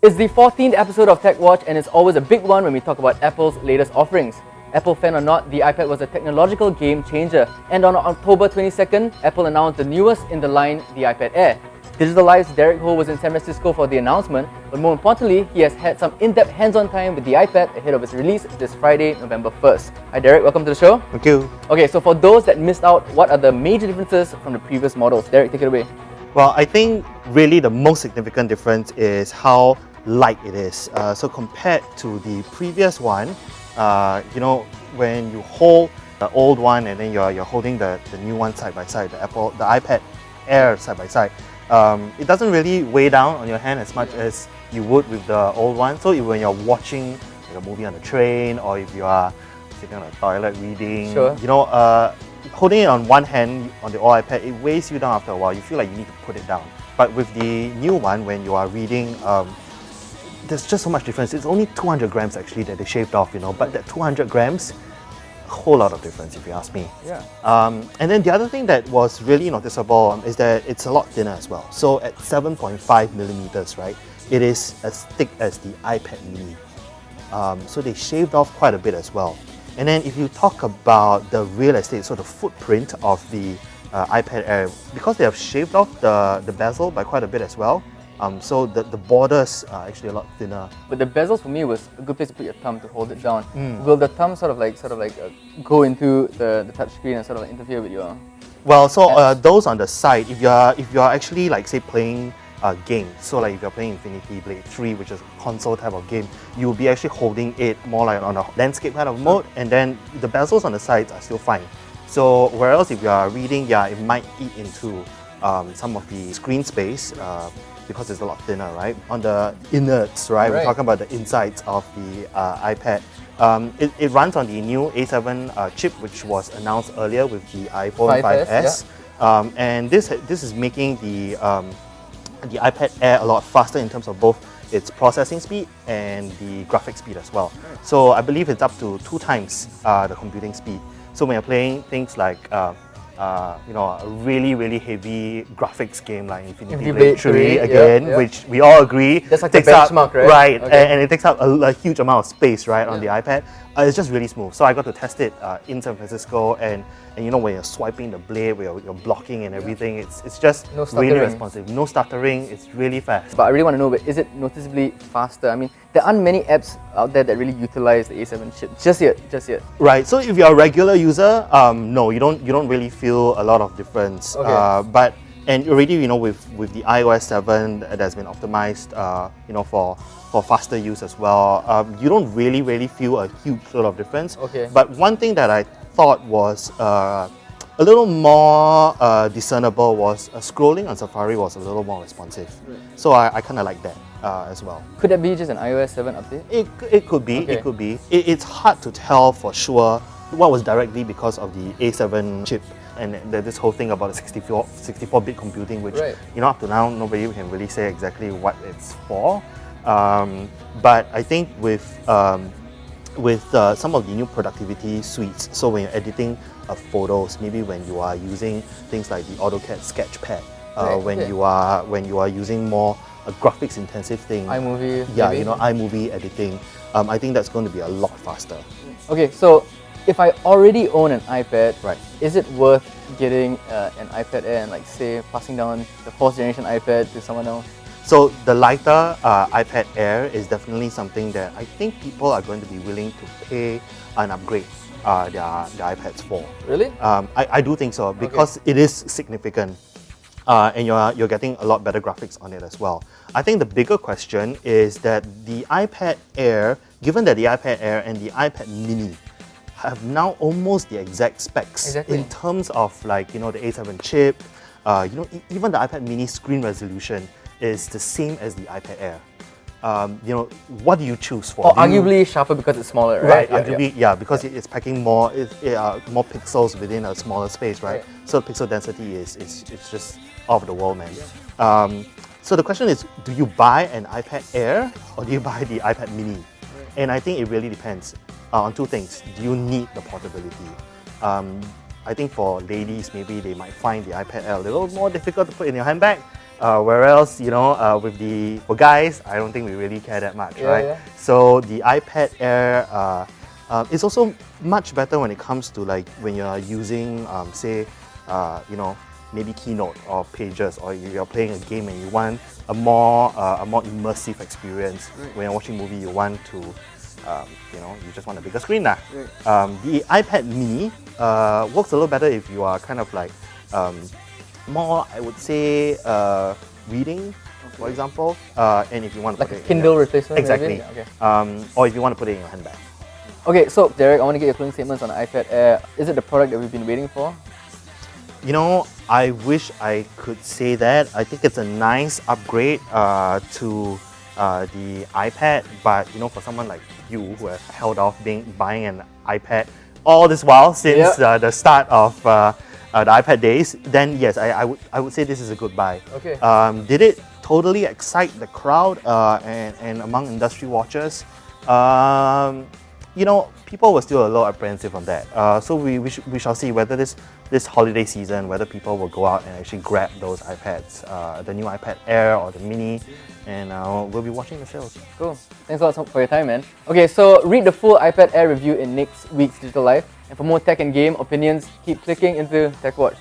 It's the 14th episode of TechWatch, and it's always a big one when we talk about Apple's latest offerings. Apple fan or not, the iPad was a technological game changer. And on October 22nd, Apple announced the newest in the line, the iPad Air. Digital Live's Derek Ho was in San Francisco for the announcement, but more importantly, he has had some in-depth hands-on time with the iPad ahead of its release this Friday, November 1st. Hi Derek, welcome to the show. Thank you. Okay, so for those that missed out, what are the major differences from the previous models? Derek, take it away. Well, I think really the most significant difference is how light it is. So compared to the previous one, when you hold the old one and then you're holding the new one side by side, the iPad Air side by side, it doesn't really weigh down on your hand as much as you would with the old one. So when you're watching like a movie on the train, or if you are sitting on the toilet reading, holding it on one hand on the old iPad, it weighs you down after a while. You feel like you need to put it down. But with the new one, when you are reading, there's just so much difference. It's only 200 grams actually that they shaved off, but that 200 grams, a whole lot of difference if you ask me. Yeah. And then the other thing that was really noticeable is that it's a lot thinner as well. So at 7.5 millimeters, right, it is as thick as the iPad mini. So they shaved off quite a bit as well. And then if you talk about the real estate, so the footprint of the iPad Air, because they have shaved off the bezel by quite a bit as well, so the borders are actually a lot thinner. But the bezels for me was a good place to put your thumb to hold it down. Will the thumb sort of like go into the touch screen and sort of like interfere with your? Well, so those on the side, if you are actually like say playing a game, so like if you're playing Infinity Blade 3, which is a console type of game, you will be actually holding it more like on a landscape kind of mode, and then the bezels on the sides are still fine. So whereas if you are reading, it might eat into some of the screen space. Because it's a lot thinner, right? On the innards, right? We're talking about the insides of the iPad. It runs on the new A7 chip, which was announced earlier with the iPhone 5S. And this is making the iPad Air a lot faster in terms of both its processing speed and the graphic speed as well. So I believe it's up to 2 times the computing speed. So when you're playing things like a really heavy graphics game like Infinity Blade 3 again, which we all agree that's like the benchmark, right? Right, and it takes up a huge amount of space, right, on the iPad. It's just really smooth. So I got to test it in San Francisco, and when you're swiping the blade, where you're blocking and everything, it's just really responsive. No stuttering. It's really fast. But I really want to know, is it noticeably faster? I mean, there aren't many apps out there that really utilize the A7 chip just yet. Right. So if you're a regular user, no, you don't really feel a lot of difference. And already, with the iOS 7 that's been optimized, for faster use as well, you don't really feel a huge sort of difference. But one thing that I thought was a little more discernible was scrolling on Safari was a little more responsive. So I kind of like that as well. Could that be just an iOS 7 update? It could be. It could be. It's hard to tell for sure what was directly because of the A7 chip and this whole thing about the 64-bit computing, which up to now nobody can really say exactly what it's for. But I think with some of the new productivity suites, so when you're editing photos, maybe when you are using things like the AutoCAD Sketchpad, when you are using more graphics intensive thing, iMovie, iMovie editing, I think that's going to be a lot faster. Okay, so if I already own an iPad, is it worth getting an iPad Air and say passing down the 4th generation iPad to someone else? So the lighter iPad Air is definitely something that I think people are going to be willing to pay an upgrade their iPads for. Really? I do think so, because it is significant, and you're getting a lot better graphics on it as well. I think the bigger question is that the iPad Air, given that the iPad Air and the iPad Mini have now almost the exact specs in terms of the A7 chip, even the iPad Mini screen resolution is the same as the iPad Air. What do you choose for? Arguably sharper because it's smaller, right? Arguably, because it's packing more pixels within a smaller space, right? So the pixel density is just off the wall, man. So the question is, do you buy an iPad Air or do you buy the iPad Mini? And I think it really depends on 2 things. Do you need the portability? I think for ladies, maybe they might find the iPad Air a little more difficult to put in your handbag. Whereas, with for guys, I don't think we really care that much, right? Yeah. So the iPad Air is also much better when it comes to like when you're using, say, maybe Keynote or Pages, or you're playing a game and you want a more immersive experience. Right. When you're watching a movie, you want to, you just want a bigger screen now. Right. The iPad Mini works a little better if you are kind of like more, I would say, reading, for example, and if you want to Like put a it Kindle in replacement, exactly, maybe? Okay. or if you want to put it in your handbag. Okay, so Derek, I want to get your closing statements on the iPad Air. Is it the product that we've been waiting for? I wish I could say that. I think it's a nice upgrade to the iPad, but for someone like you who have held off buying an iPad all this while since the start of the iPad days, then yes, I would say this is a good buy. Okay. Did it totally excite the crowd and among industry watchers? People were still a little apprehensive on that. So we shall see whether this holiday season, whether people will go out and actually grab those iPads, the new iPad Air or the Mini, and we'll be watching the sales. Cool. Thanks a lot for your time, man. Okay, so read the full iPad Air review in next week's Digital Life. And for more tech and game opinions, keep clicking into TechWatch.